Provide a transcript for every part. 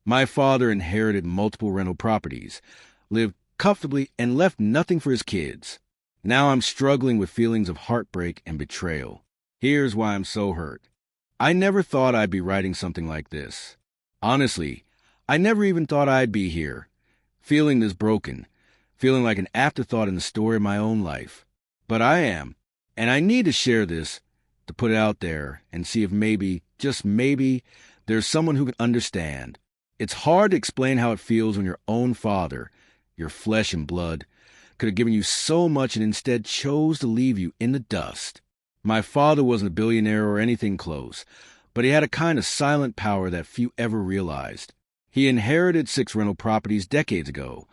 My father inherited multiple rental properties, lived comfortably, and left nothing for his kids. Now I'm struggling with feelings of heartbreak and betrayal. Here's why I'm so hurt. I never thought I'd be writing something like this. Honestly, I never even thought I'd be here, feeling this broken, feeling like an afterthought in the story of my own life. But I am, and I need to share this, to put it out there and see if maybe, just maybe, there's someone who can understand. It's hard to explain how it feels when your own father, your flesh and blood, could have given you so much and instead chose to leave you in the dust. My father wasn't a billionaire or anything close, but he had a kind of silent power that few ever realized. He inherited 6 rental properties decades ago,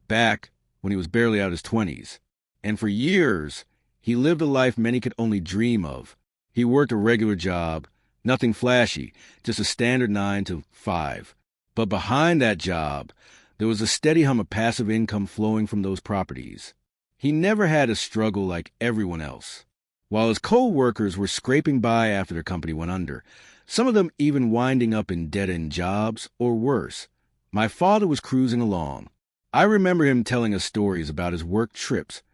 back when he was barely out of his 20s. And for years, he lived a life many could only dream of. He worked a regular job, nothing flashy, just a standard 9 to 5. But behind that job, there was a steady hum of passive income flowing from those properties. He never had a struggle like everyone else. While his coworkers were scraping by after their company went under, some of them even winding up in dead-end jobs or worse, my father was cruising along. I remember him telling us stories about his work trips,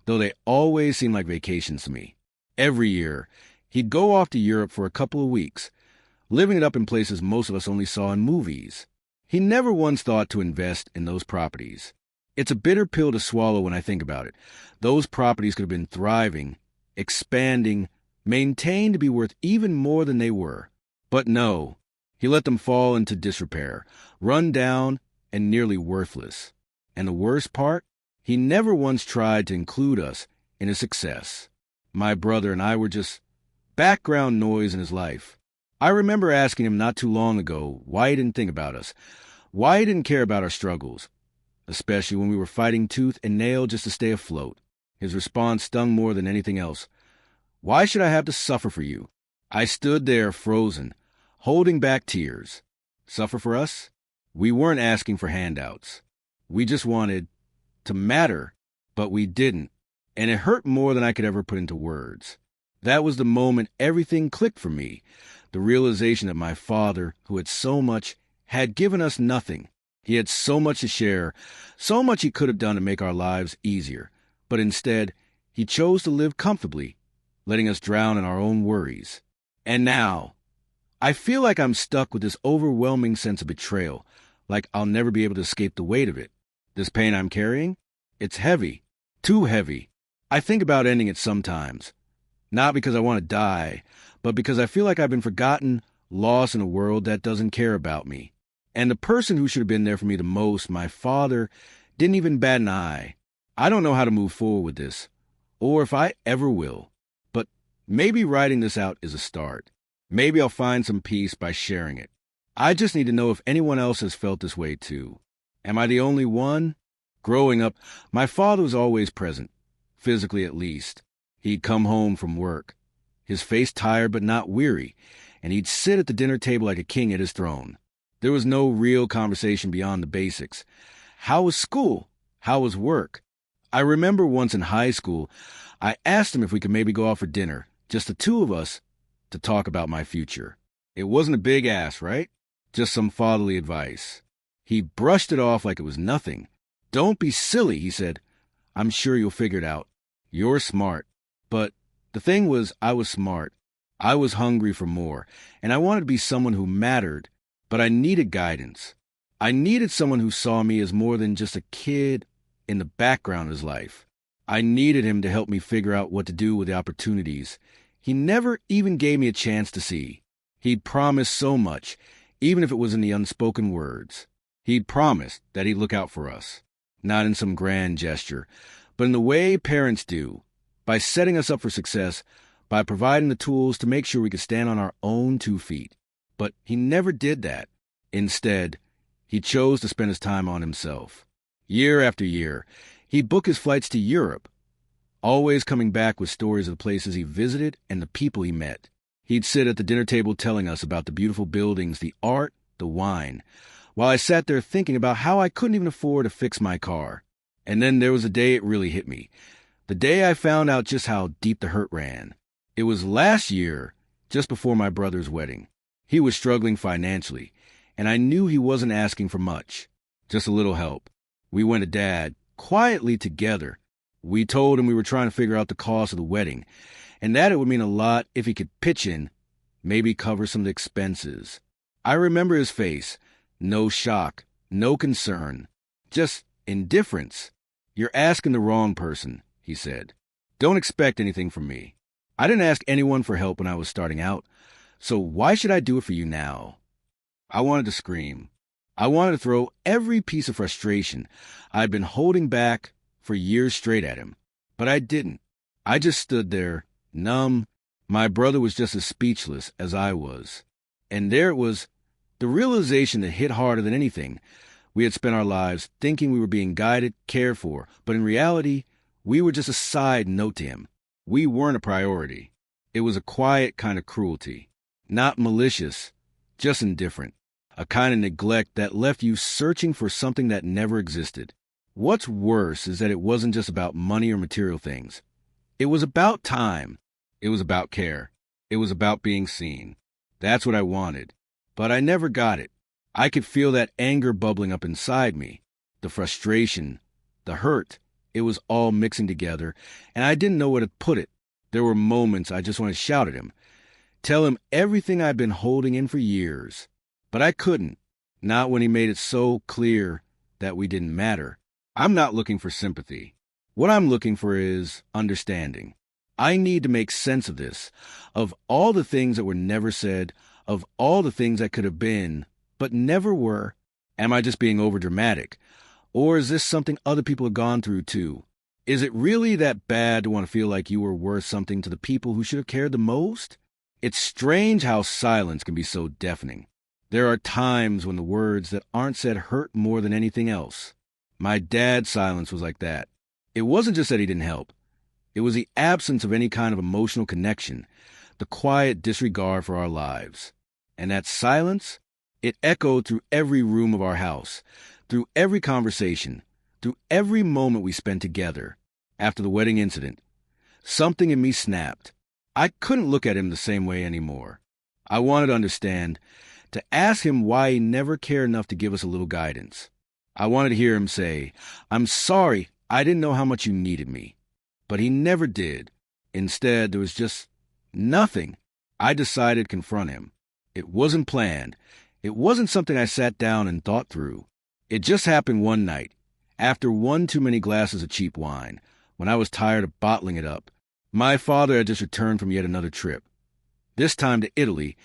though they always seemed like vacations to me. Every year, he'd go off to Europe for a couple of weeks, living it up in places most of us only saw in movies. He never once thought to invest in those properties. It's a bitter pill to swallow when I think about it. Those properties could have been thriving, expanding, maintained to be worth even more than they were. But no, he let them fall into disrepair, run down, and nearly worthless. And the worst part? He never once tried to include us in his success. My brother and I were just background noise in his life. I remember asking him not too long ago why he didn't think about us, why he didn't care about our struggles, especially when we were fighting tooth and nail just to stay afloat. His response stung more than anything else. Why should I have to suffer for you? I stood there frozen, holding back tears. Suffer for us? We weren't asking for handouts. We just wanted to matter, but we didn't, and it hurt more than I could ever put into words. That was the moment everything clicked for me, the realization that my father, who had so much, had given us nothing. He had so much to share, so much he could have done to make our lives easier, but instead, he chose to live comfortably, letting us drown in our own worries. And now, I feel like I'm stuck with this overwhelming sense of betrayal, like I'll never be able to escape the weight of it. This pain I'm carrying? It's heavy, too heavy. I think about ending it sometimes. Not because I want to die, but because I feel like I've been forgotten, lost in a world that doesn't care about me. And the person who should have been there for me the most, my father, didn't even bat an eye. I don't know how to move forward with this, or if I ever will. But maybe writing this out is a start. Maybe I'll find some peace by sharing it. I just need to know if anyone else has felt this way too. Am I the only one? Growing up, my father was always present, physically at least. He'd come home from work, his face tired but not weary, and he'd sit at the dinner table like a king at his throne. There was no real conversation beyond the basics. How was school? How was work? I remember once in high school, I asked him if we could maybe go out for dinner, just the two of us, to talk about my future. It wasn't a big ask, right? Just some fatherly advice. He brushed it off like it was nothing. Don't be silly, he said. I'm sure you'll figure it out. You're smart. But the thing was, I was smart. I was hungry for more, and I wanted to be someone who mattered, but I needed guidance. I needed someone who saw me as more than just a kid in the background of his life. I needed him to help me figure out what to do with the opportunities he never even gave me a chance to see. He'd promised so much, even if it was in the unspoken words. He'd promised that he'd look out for us, not in some grand gesture, but in the way parents do, by setting us up for success, by providing the tools to make sure we could stand on our own 2 feet. But he never did that. Instead, he chose to spend his time on himself. Year after year, he'd book his flights to Europe, always coming back with stories of the places he visited and the people he met. He'd sit at the dinner table telling us about the beautiful buildings, the art, the wine, while I sat there thinking about how I couldn't even afford to fix my car. And then there was a day it really hit me. The day I found out just how deep the hurt ran. It was last year, just before my brother's wedding. He was struggling financially, and I knew he wasn't asking for much, just a little help. We went to Dad, quietly together. We told him we were trying to figure out the cost of the wedding, and that it would mean a lot if he could pitch in, maybe cover some of the expenses. I remember his face. No shock, no concern, just indifference. "You're asking the wrong person," he said. "Don't expect anything from me. I didn't ask anyone for help when I was starting out, so why should I do it for you now?" I wanted to scream. I wanted to throw every piece of frustration I'd been holding back for years straight at him, but I didn't. I just stood there, numb. My brother was just as speechless as I was. And there it was, the realization that hit harder than anything. We had spent our lives thinking we were being guided, cared for, but in reality, we were just a side note to him. We weren't a priority. It was a quiet kind of cruelty. Not malicious, just indifferent. A kind of neglect that left you searching for something that never existed. What's worse is that it wasn't just about money or material things. It was about time. It was about care. It was about being seen. That's what I wanted. But I never got it. I could feel that anger bubbling up inside me. The frustration, the hurt. It was all mixing together, and I didn't know where to put it. There were moments I just wanted to shout at him. Tell him everything I'd been holding in for years. But I couldn't. Not when he made it so clear that we didn't matter. I'm not looking for sympathy. What I'm looking for is understanding. I need to make sense of this, of all the things that were never said, of all the things that could have been, but never were. Am I just being overdramatic? Or is this something other people have gone through too? Is it really that bad to want to feel like you were worth something to the people who should have cared the most? It's strange how silence can be so deafening. There are times when the words that aren't said hurt more than anything else. My dad's silence was like that. It wasn't just that he didn't help. It was the absence of any kind of emotional connection, the quiet disregard for our lives. And that silence, it echoed through every room of our house, through every conversation, through every moment we spent together. After the wedding incident, something in me snapped. I couldn't look at him the same way anymore. I wanted to understand, to ask him why he never cared enough to give us a little guidance. I wanted to hear him say, "I'm sorry, I didn't know how much you needed me." But he never did. Instead, there was just nothing. I decided to confront him. It wasn't planned. It wasn't something I sat down and thought through. It just happened one night, after one too many glasses of cheap wine, when I was tired of bottling it up. My father had just returned from yet another trip, this time to Italy,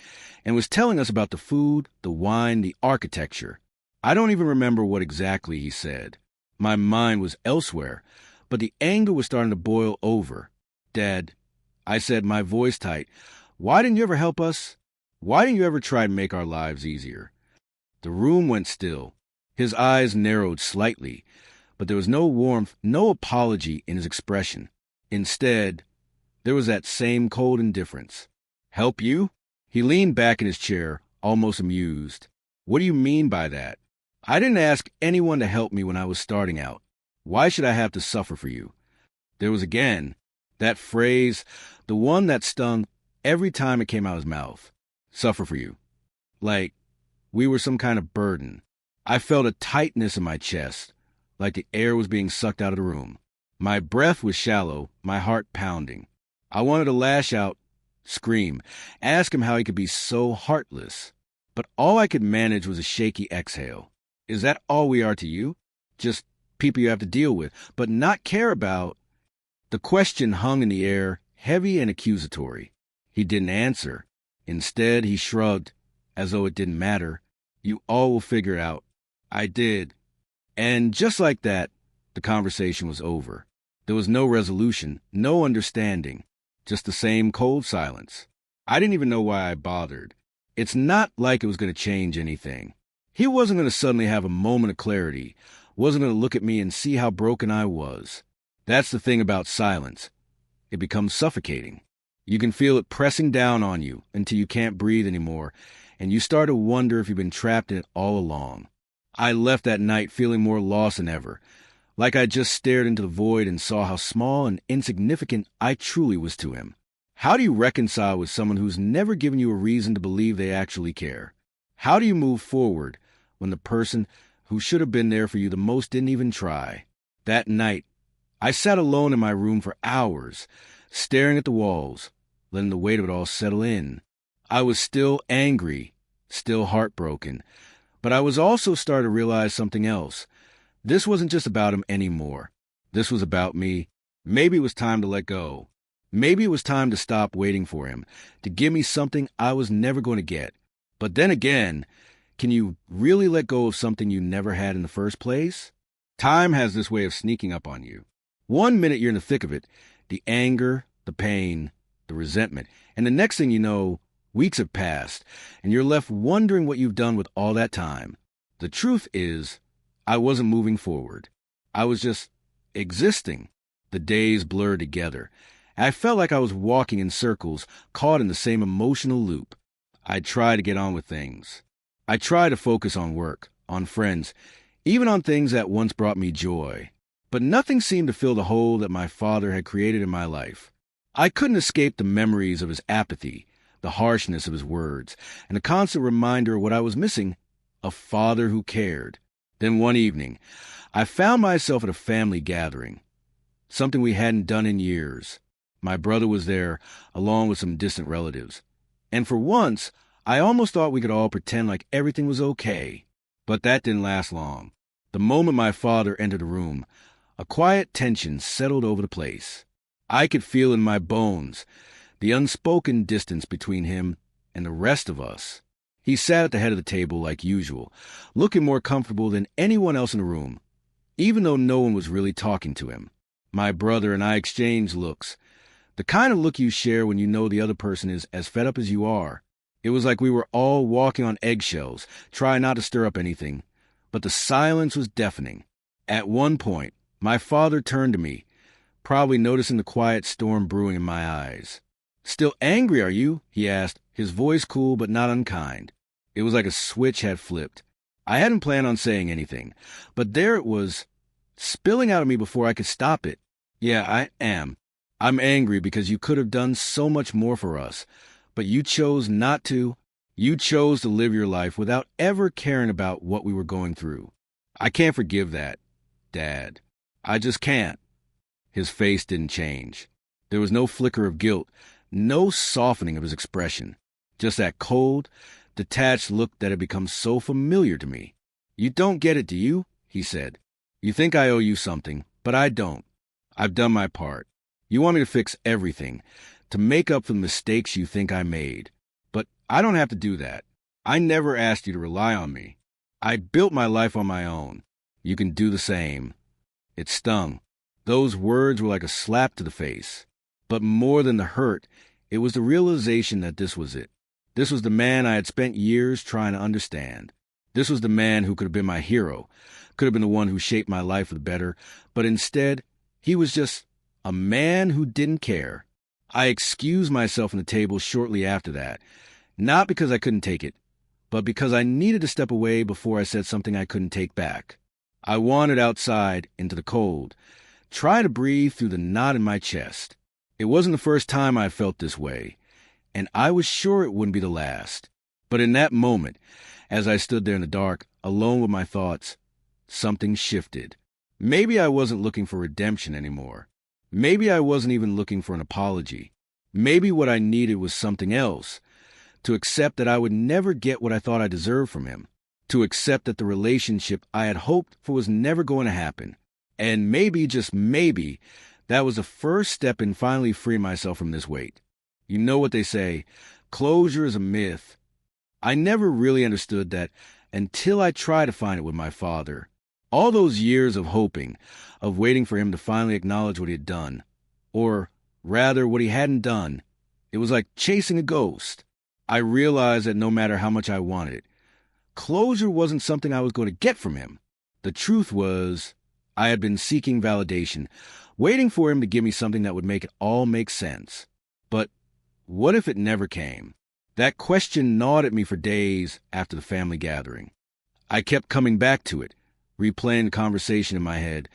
and was telling us about the food, the wine, the architecture. I don't even remember what exactly he said. My mind was elsewhere, but the anger was starting to boil over. "Dad," I said, my voice tight, "why didn't you ever help us? Why didn't you ever try to make our lives easier?" The room went still. His eyes narrowed slightly, but there was no warmth, no apology in his expression. Instead, there was that same cold indifference. "Help you?" He leaned back in his chair, almost amused. "What do you mean by that? I didn't ask anyone to help me when I was starting out. Why should I have to suffer for you?" There was again that phrase, the one that stung every time it came out of his mouth. Suffer for you. Like we were some kind of burden. I felt a tightness in my chest, like the air was being sucked out of the room. My breath was shallow, my heart pounding. I wanted to lash out, scream, ask him how he could be so heartless. But all I could manage was a shaky exhale. Is that all we are to you? Just people you have to deal with, but not care about? The question hung in the air, heavy and accusatory. He didn't answer. Instead, he shrugged, as though it didn't matter. "You all will figure it out." I did. And just like that, the conversation was over. There was no resolution, no understanding, just the same cold silence. I didn't even know why I bothered. It's not like it was going to change anything. He wasn't going to suddenly have a moment of clarity, wasn't going to look at me and see how broken I was. That's the thing about silence. It becomes suffocating. You can feel it pressing down on you until you can't breathe anymore, and you start to wonder if you've been trapped in it all along. I left that night feeling more lost than ever, like I just stared into the void and saw how small and insignificant I truly was to him. How do you reconcile with someone who's never given you a reason to believe they actually care? How do you move forward when the person who should have been there for you the most didn't even try? That night, I sat alone in my room for hours, staring at the walls, letting the weight of it all settle in. I was still angry, still heartbroken, but I was also starting to realize something else. This wasn't just about him anymore. This was about me. Maybe it was time to let go. Maybe it was time to stop waiting for him, to give me something I was never going to get. But then again, can you really let go of something you never had in the first place? Time has this way of sneaking up on you. One minute you're in the thick of it, the anger, the pain, the resentment, and the next thing you know, weeks have passed, and you're left wondering what you've done with all that time. The truth is, I wasn't moving forward. I was just existing. The days blurred together. I felt like I was walking in circles, caught in the same emotional loop. I tried to get on with things. I tried to focus on work, on friends, even on things that once brought me joy. But nothing seemed to fill the hole that my father had created in my life. I couldn't escape the memories of his apathy, the harshness of his words, and a constant reminder of what I was missing, a father who cared. Then one evening, I found myself at a family gathering, something we hadn't done in years. My brother was there, along with some distant relatives. And for once, I almost thought we could all pretend like everything was okay. But that didn't last long. The moment my father entered the room, a quiet tension settled over the place. I could feel in my bones the unspoken distance between him and the rest of us. He sat at the head of the table like usual, looking more comfortable than anyone else in the room, even though no one was really talking to him. My brother and I exchanged looks, the kind of look you share when you know the other person is as fed up as you are. It was like we were all walking on eggshells, trying not to stir up anything, but the silence was deafening. At one point, my father turned to me, probably noticing the quiet storm brewing in my eyes. "Still angry, are you?" he asked, his voice cool but not unkind. It was like a switch had flipped. I hadn't planned on saying anything, but there it was, spilling out of me before I could stop it. "Yeah, I am. I'm angry because you could have done so much more for us, but you chose not to. You chose to live your life without ever caring about what we were going through. I can't forgive that, Dad. I just can't." His face didn't change. There was no flicker of guilt, no softening of his expression, just that cold, detached look that had become so familiar to me. "You don't get it, do you?" he said. "You think I owe you something, but I don't. I've done my part. You want me to fix everything, to make up for the mistakes you think I made. But I don't have to do that. I never asked you to rely on me. I built my life on my own. You can do the same." It stung. Those words were like a slap to the face. But more than the hurt, it was the realization that this was it. This was the man I had spent years trying to understand. This was the man who could have been my hero, could have been the one who shaped my life for the better, but instead, he was just a man who didn't care. I excused myself from the table shortly after that, not because I couldn't take it, but because I needed to step away before I said something I couldn't take back. I wandered outside into the cold, tried to breathe through the knot in my chest. It wasn't the first time I felt this way, and I was sure it wouldn't be the last. But in that moment, as I stood there in the dark, alone with my thoughts, something shifted. Maybe I wasn't looking for redemption anymore. Maybe I wasn't even looking for an apology. Maybe what I needed was something else, to accept that I would never get what I thought I deserved from him, to accept that the relationship I had hoped for was never going to happen. And maybe, just maybe, that was the first step in finally freeing myself from this weight. You know what they say, closure is a myth. I never really understood that until I tried to find it with my father. All those years of hoping, of waiting for him to finally acknowledge what he had done, or rather what he hadn't done, it was like chasing a ghost. I realized that no matter how much I wanted it, closure wasn't something I was going to get from him. The truth was, I had been seeking validation, waiting for him to give me something that would make it all make sense. But what if it never came? That question gnawed at me for days after the family gathering. I kept coming back to it, replaying the conversation in my head,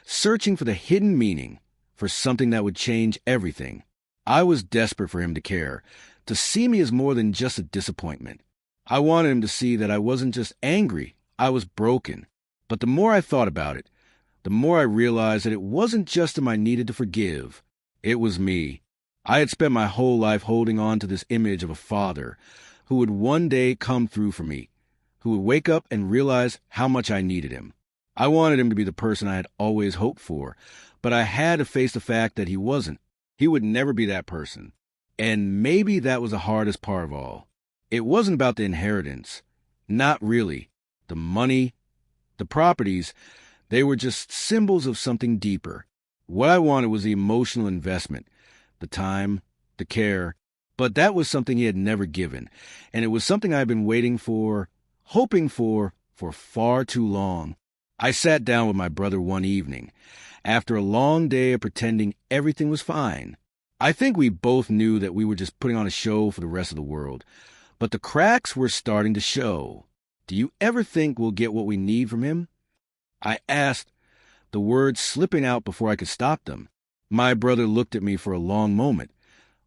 searching for the hidden meaning, for something that would change everything. I was desperate for him to care, to see me as more than just a disappointment. I wanted him to see that I wasn't just angry, I was broken. But the more I thought about it, the more I realized that it wasn't just him I needed to forgive. It was me. I had spent my whole life holding on to this image of a father who would one day come through for me, who would wake up and realize how much I needed him. I wanted him to be the person I had always hoped for, but I had to face the fact that he wasn't. He would never be that person. And maybe that was the hardest part of all. It wasn't about the inheritance. Not really. The money, the properties, they were just symbols of something deeper. What I wanted was the emotional investment, the time, the care, but that was something he had never given, and it was something I had been waiting for, hoping for far too long. I sat down with my brother one evening, after a long day of pretending everything was fine. I think we both knew that we were just putting on a show for the rest of the world, but the cracks were starting to show. Do you ever think we'll get what we need from him? I asked, the words slipping out before I could stop them. My brother looked at me for a long moment,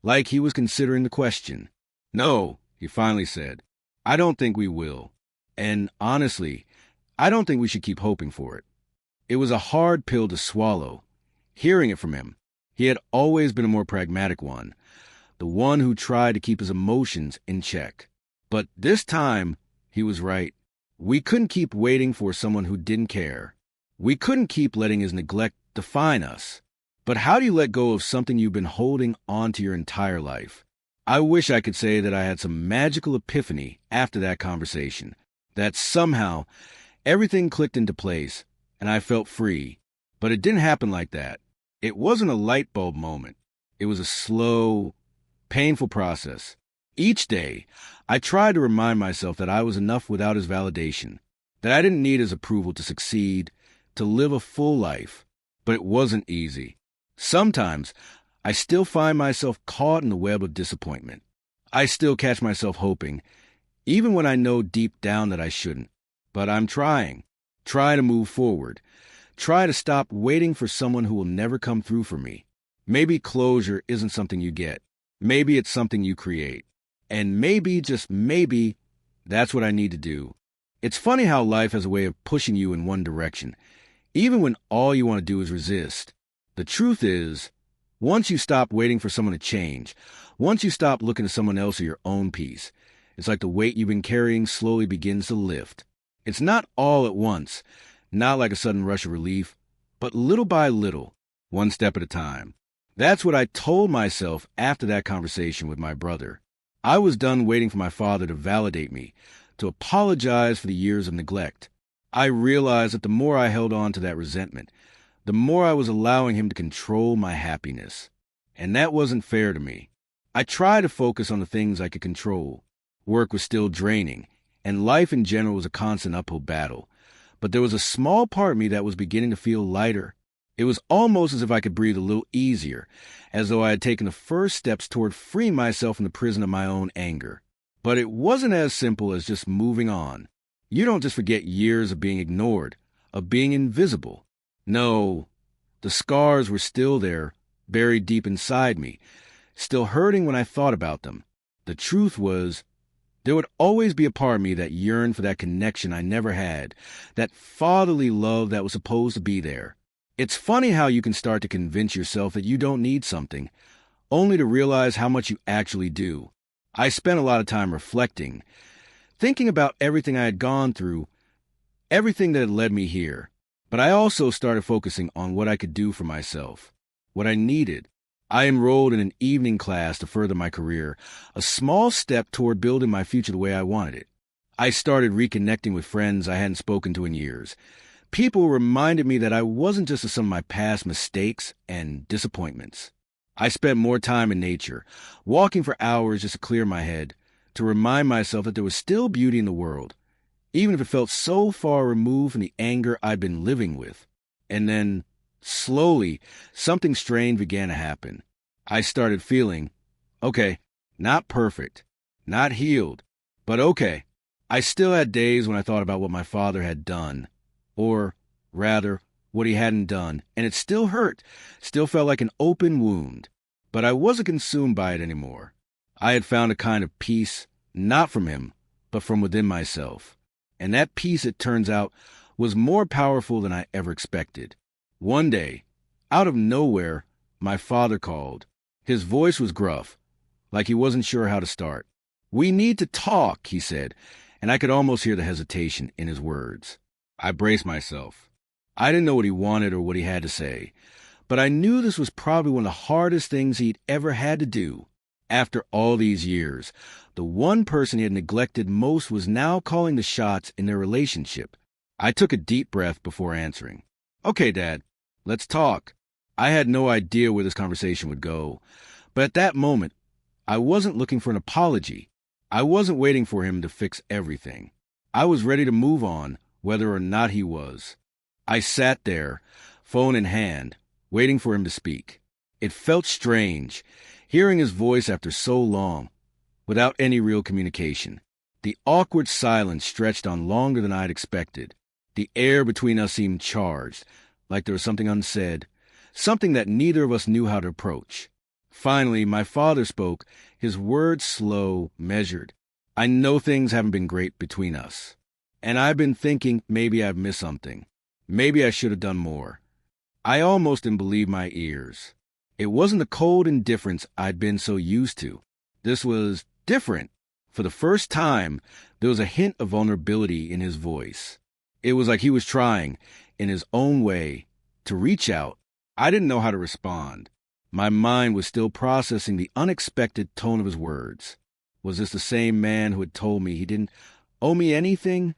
like he was considering the question. No, he finally said. I don't think we will. And honestly, I don't think we should keep hoping for it. It was a hard pill to swallow. Hearing it from him, he had always been a more pragmatic one, the one who tried to keep his emotions in check. But this time, he was right. We couldn't keep waiting for someone who didn't care. We couldn't keep letting his neglect define us. But how do you let go of something you've been holding on to your entire life? I wish I could say that I had some magical epiphany after that conversation, that somehow everything clicked into place and I felt free. But it didn't happen like that. It wasn't a light bulb moment. It was a slow, painful process. Each day, I tried to remind myself that I was enough without his validation, that I didn't need his approval to succeed, to live a full life. But it wasn't easy. Sometimes, I still find myself caught in the web of disappointment. I still catch myself hoping, even when I know deep down that I shouldn't. But I'm trying to move forward, try to stop waiting for someone who will never come through for me. Maybe closure isn't something you get. Maybe it's something you create. And maybe, just maybe, that's what I need to do. It's funny how life has a way of pushing you in one direction, even when all you want to do is resist. The truth is, once you stop waiting for someone to change, once you stop looking to someone else or your own peace, it's like the weight you've been carrying slowly begins to lift. It's not all at once, not like a sudden rush of relief, but little by little, one step at a time. That's what I told myself after that conversation with my brother. I was done waiting for my father to validate me, to apologize for the years of neglect. I realized that the more I held on to that resentment, the more I was allowing him to control my happiness. And that wasn't fair to me. I tried to focus on the things I could control. Work was still draining, and life in general was a constant uphill battle. But there was a small part of me that was beginning to feel lighter. It was almost as if I could breathe a little easier, as though I had taken the first steps toward freeing myself from the prison of my own anger. But it wasn't as simple as just moving on. You don't just forget years of being ignored, of being invisible. No, the scars were still there, buried deep inside me, still hurting when I thought about them. The truth was, there would always be a part of me that yearned for that connection I never had, that fatherly love that was supposed to be there. It's funny how you can start to convince yourself that you don't need something, only to realize how much you actually do. I spent a lot of time reflecting, thinking about everything I had gone through, everything that had led me here. But I also started focusing on what I could do for myself, what I needed. I enrolled in an evening class to further my career, a small step toward building my future the way I wanted it. I started reconnecting with friends I hadn't spoken to in years. People reminded me that I wasn't just the sum of my past mistakes and disappointments. I spent more time in nature, walking for hours just to clear my head, to remind myself that there was still beauty in the world, even if it felt so far removed from the anger I'd been living with. And then, slowly, something strange began to happen. I started feeling, okay, not perfect, not healed, but okay. I still had days when I thought about what my father had done, or rather, what he hadn't done, and it still hurt, still felt like an open wound. But I wasn't consumed by it anymore. I had found a kind of peace, not from him, but from within myself. And that peace, it turns out, was more powerful than I ever expected. One day, out of nowhere, my father called. His voice was gruff, like he wasn't sure how to start. "We need to talk," he said, and I could almost hear the hesitation in his words. I braced myself. I didn't know what he wanted or what he had to say, but I knew this was probably one of the hardest things he'd ever had to do. After all these years, the one person he had neglected most was now calling the shots in their relationship. I took a deep breath before answering. "Okay, Dad, let's talk." I had no idea where this conversation would go, but at that moment, I wasn't looking for an apology. I wasn't waiting for him to fix everything. I was ready to move on, whether or not he was. I sat there, phone in hand, waiting for him to speak. It felt strange, hearing his voice after so long, without any real communication. The awkward silence stretched on longer than I had expected. The air between us seemed charged, like there was something unsaid, something that neither of us knew how to approach. Finally, my father spoke, his words slow, measured. "I know things haven't been great between us, and I've been thinking maybe I've missed something. Maybe I should have done more." I almost didn't believe my ears. It wasn't the cold indifference I'd been so used to. This was different. For the first time, there was a hint of vulnerability in his voice. It was like he was trying, in his own way, to reach out. I didn't know how to respond. My mind was still processing the unexpected tone of his words. Was this the same man who had told me he didn't owe me anything?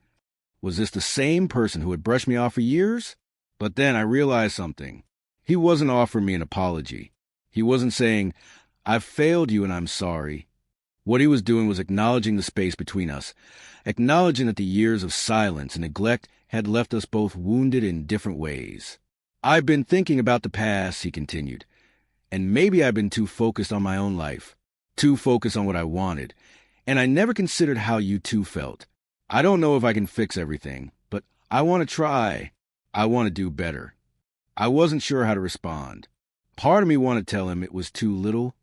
Was this the same person who had brushed me off for years? But then I realized something. He wasn't offering me an apology. He wasn't saying, "I've failed you and I'm sorry." What he was doing was acknowledging the space between us, acknowledging that the years of silence and neglect had left us both wounded in different ways. "I've been thinking about the past," he continued, "and maybe I've been too focused on my own life, too focused on what I wanted, and I never considered how you two felt. I don't know if I can fix everything, but I want to try. I want to do better." I wasn't sure how to respond. Part of me wanted to tell him it was too little,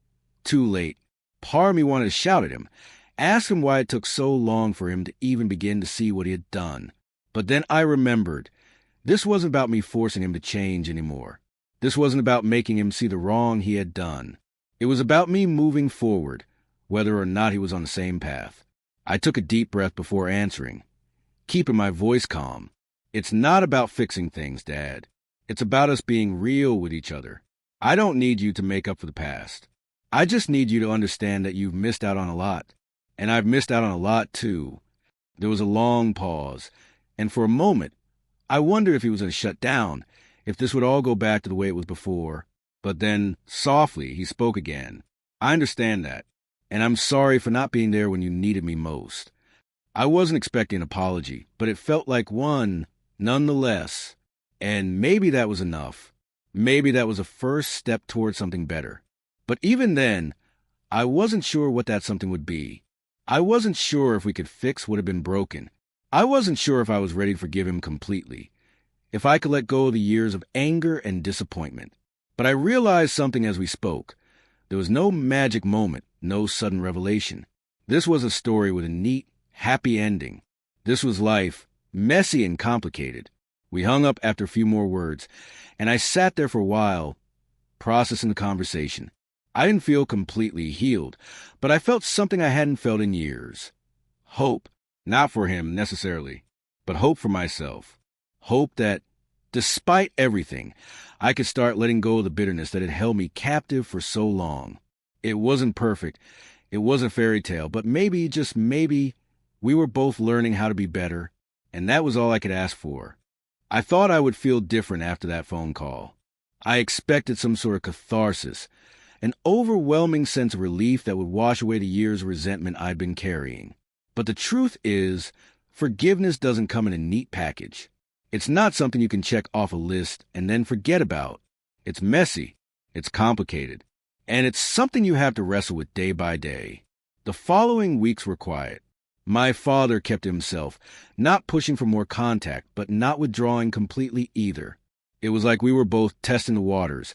too late. Part of me wanted to shout at him, ask him why it took so long for him to even begin to see what he had done. But then I remembered, this wasn't about me forcing him to change anymore. This wasn't about making him see the wrong he had done. It was about me moving forward, whether or not he was on the same path. I took a deep breath before answering, keeping my voice calm. "It's not about fixing things, Dad. It's about us being real with each other. I don't need you to make up for the past. I just need you to understand that you've missed out on a lot, and I've missed out on a lot too." There was a long pause, and for a moment, I wondered if he was going to shut down, if this would all go back to the way it was before. But then, softly, he spoke again. "I understand that, and I'm sorry for not being there when you needed me most." I wasn't expecting an apology, but it felt like one, nonetheless. And maybe that was enough. Maybe that was a first step towards something better. But even then, I wasn't sure what that something would be. I wasn't sure if we could fix what had been broken. I wasn't sure if I was ready to forgive him completely, if I could let go of the years of anger and disappointment. But I realized something as we spoke. There was no magic moment, no sudden revelation. This was a story with a neat, happy ending. This was life, messy and complicated. We hung up after a few more words, and I sat there for a while, processing the conversation. I didn't feel completely healed, but I felt something I hadn't felt in years. Hope, not for him necessarily, but hope for myself. Hope that, despite everything, I could start letting go of the bitterness that had held me captive for so long. It wasn't perfect. It wasn't a fairy tale, but maybe, just maybe, we were both learning how to be better, and that was all I could ask for. I thought I would feel different after that phone call. I expected some sort of catharsis, an overwhelming sense of relief that would wash away the years of resentment I'd been carrying. But the truth is, forgiveness doesn't come in a neat package. It's not something you can check off a list and then forget about. It's messy, it's complicated, and it's something you have to wrestle with day by day. The following weeks were quiet. My father kept to himself, not pushing for more contact, but not withdrawing completely either. It was like we were both testing the waters,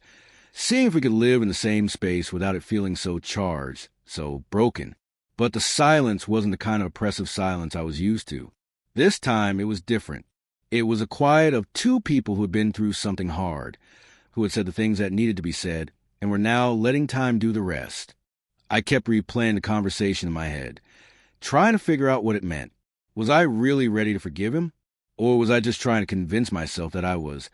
seeing if we could live in the same space without it feeling so charged, so broken. But the silence wasn't the kind of oppressive silence I was used to. This time, it was different. It was a quiet of two people who had been through something hard, who had said the things that needed to be said, and were now letting time do the rest. I kept replaying the conversation in my head, trying to figure out what it meant. Was I really ready to forgive him? Or was I just trying to convince myself that I was?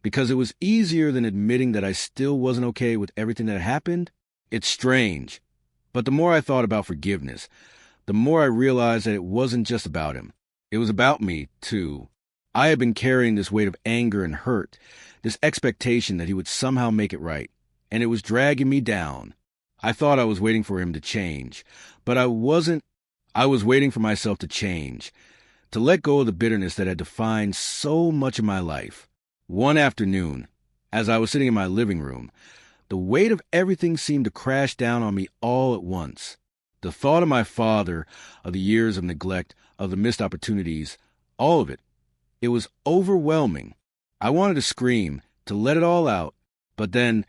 Because it was easier than admitting that I still wasn't okay with everything that happened? It's strange. But the more I thought about forgiveness, the more I realized that it wasn't just about him. It was about me, too. I had been carrying this weight of anger and hurt, this expectation that he would somehow make it right, and it was dragging me down. I thought I was waiting for him to change, but I wasn't. I was waiting for myself to change, to let go of the bitterness that had defined so much of my life. One afternoon, as I was sitting in my living room, the weight of everything seemed to crash down on me all at once. The thought of my father, of the years of neglect, of the missed opportunities, all of it. It was overwhelming. I wanted to scream, to let it all out, but then,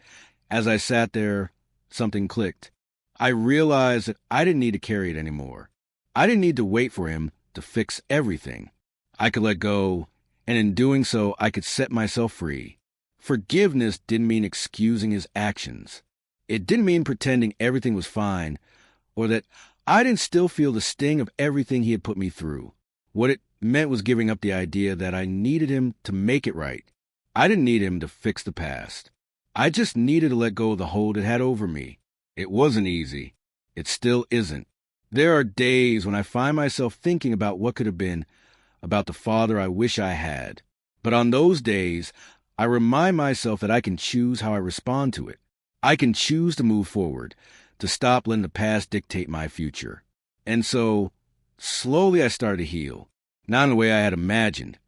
as I sat there, something clicked. I realized that I didn't need to carry it anymore. I didn't need to wait for him to fix everything. I could let go, and in doing so, I could set myself free. Forgiveness didn't mean excusing his actions. It didn't mean pretending everything was fine, or that I didn't still feel the sting of everything he had put me through. What it meant was giving up the idea that I needed him to make it right. I didn't need him to fix the past. I just needed to let go of the hold it had over me. It wasn't easy. It still isn't. There are days when I find myself thinking about what could have been, about the father I wish I had. But on those days, I remind myself that I can choose how I respond to it. I can choose to move forward, to stop letting the past dictate my future. And so, slowly I started to heal. Not in the way I had imagined,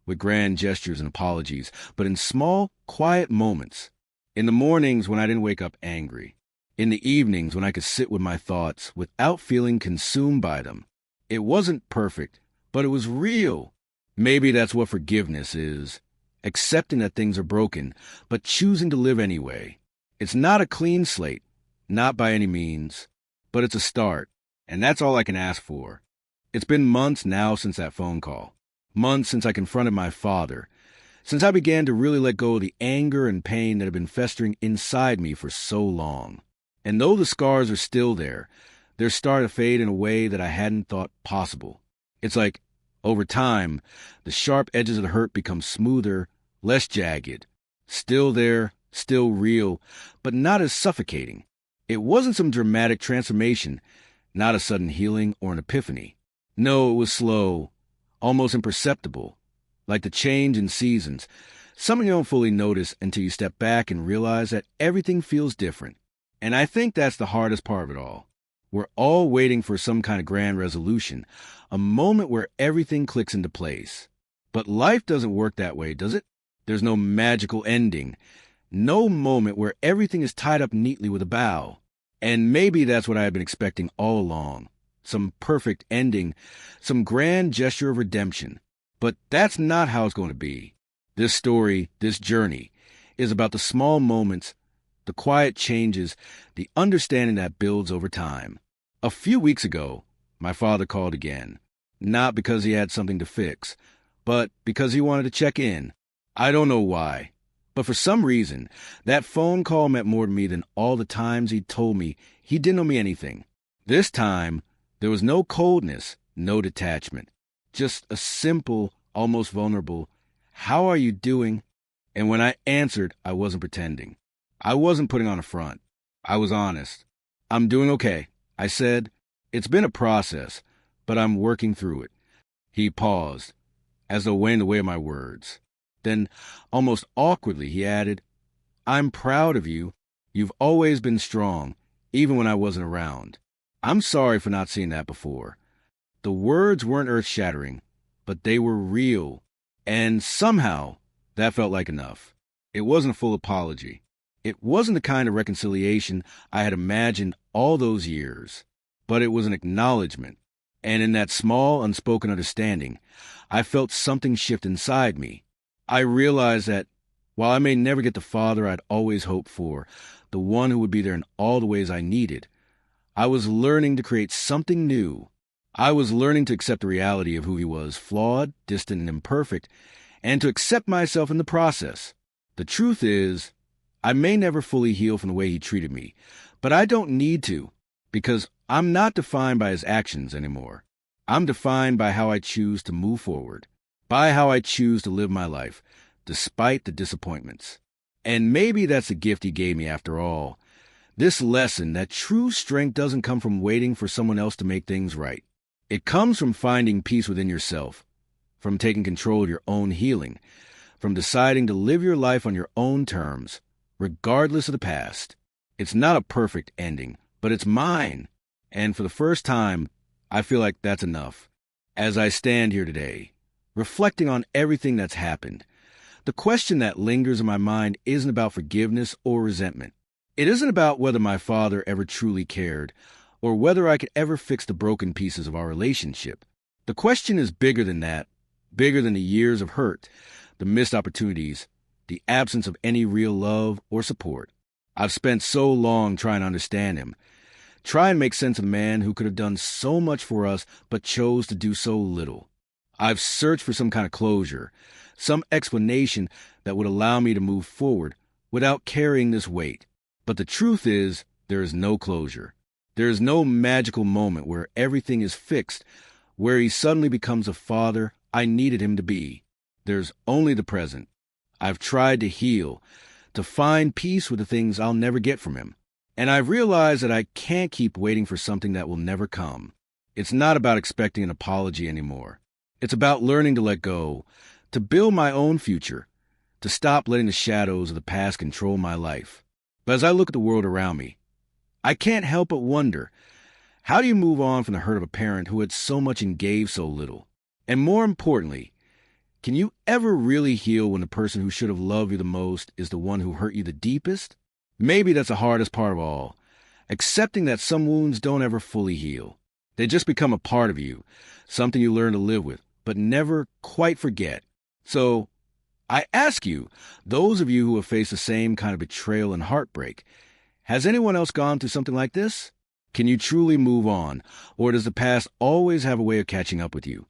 with grand gestures and apologies, but in small, quiet moments. In the mornings when I didn't wake up angry. In the evenings when I could sit with my thoughts without feeling consumed by them. It wasn't perfect, but it was real. Maybe that's what forgiveness is. Accepting that things are broken, but choosing to live anyway. It's not a clean slate, not by any means, but it's a start, and that's all I can ask for. It's been months now since that phone call. Months since I confronted my father. Since I began to really let go of the anger and pain that had been festering inside me for so long. And though the scars are still there, they're starting to fade in a way that I hadn't thought possible. It's like, over time, the sharp edges of the hurt become smoother, less jagged. Still there, still real, but not as suffocating. It wasn't some dramatic transformation, not a sudden healing or an epiphany. No, it was slow, almost imperceptible, like the change in seasons, something you don't fully notice until you step back and realize that everything feels different. And I think that's the hardest part of it all. We're all waiting for some kind of grand resolution, a moment where everything clicks into place. But life doesn't work that way, does it? There's no magical ending, no moment where everything is tied up neatly with a bow. And maybe that's what I had been expecting all along. Some perfect ending, some grand gesture of redemption. But that's not how it's going to be. This story, this journey, is about the small moments, the quiet changes, the understanding that builds over time. A few weeks ago, my father called again. Not because he had something to fix, but because he wanted to check in. I don't know why, but for some reason, that phone call meant more to me than all the times he'd told me he didn't owe me anything. This time, there was no coldness, no detachment. Just a simple, almost vulnerable, "How are you doing?" And when I answered, I wasn't pretending. I wasn't putting on a front. I was honest. "I'm doing okay," I said. "It's been a process, but I'm working through it." He paused, as though weighing the weight of my words. Then, almost awkwardly, he added, "I'm proud of you. You've always been strong, even when I wasn't around. I'm sorry for not seeing that before." The words weren't earth-shattering, but they were real. And somehow, that felt like enough. It wasn't a full apology. It wasn't the kind of reconciliation I had imagined all those years. But it was an acknowledgement. And in that small, unspoken understanding, I felt something shift inside me. I realized that, while I may never get the father I'd always hoped for, the one who would be there in all the ways I needed, I was learning to create something new. I was learning to accept the reality of who he was, flawed, distant, and imperfect, and to accept myself in the process. The truth is, I may never fully heal from the way he treated me, but I don't need to, because I'm not defined by his actions anymore. I'm defined by how I choose to move forward, by how I choose to live my life, despite the disappointments. And maybe that's the gift he gave me after all. This lesson that true strength doesn't come from waiting for someone else to make things right. It comes from finding peace within yourself, from taking control of your own healing, from deciding to live your life on your own terms, regardless of the past. It's not a perfect ending, but it's mine. And for the first time, I feel like that's enough. As I stand here today, reflecting on everything that's happened, the question that lingers in my mind isn't about forgiveness or resentment. It isn't about whether my father ever truly cared, or whether I could ever fix the broken pieces of our relationship. The question is bigger than that, bigger than the years of hurt, the missed opportunities, the absence of any real love or support. I've spent so long trying to understand him, try and make sense of the man who could have done so much for us but chose to do so little. I've searched for some kind of closure, some explanation that would allow me to move forward without carrying this weight. But the truth is, there is no closure. There is no magical moment where everything is fixed, where he suddenly becomes a father I needed him to be. There's only the present. I've tried to heal, to find peace with the things I'll never get from him. And I've realized that I can't keep waiting for something that will never come. It's not about expecting an apology anymore. It's about learning to let go, to build my own future, to stop letting the shadows of the past control my life. But as I look at the world around me, I can't help but wonder, how do you move on from the hurt of a parent who had so much and gave so little? And more importantly, can you ever really heal when the person who should have loved you the most is the one who hurt you the deepest? Maybe that's the hardest part of all, accepting that some wounds don't ever fully heal. They just become a part of you, something you learn to live with, but never quite forget. So, I ask you, those of you who have faced the same kind of betrayal and heartbreak, has anyone else gone through something like this? Can you truly move on, or does the past always have a way of catching up with you?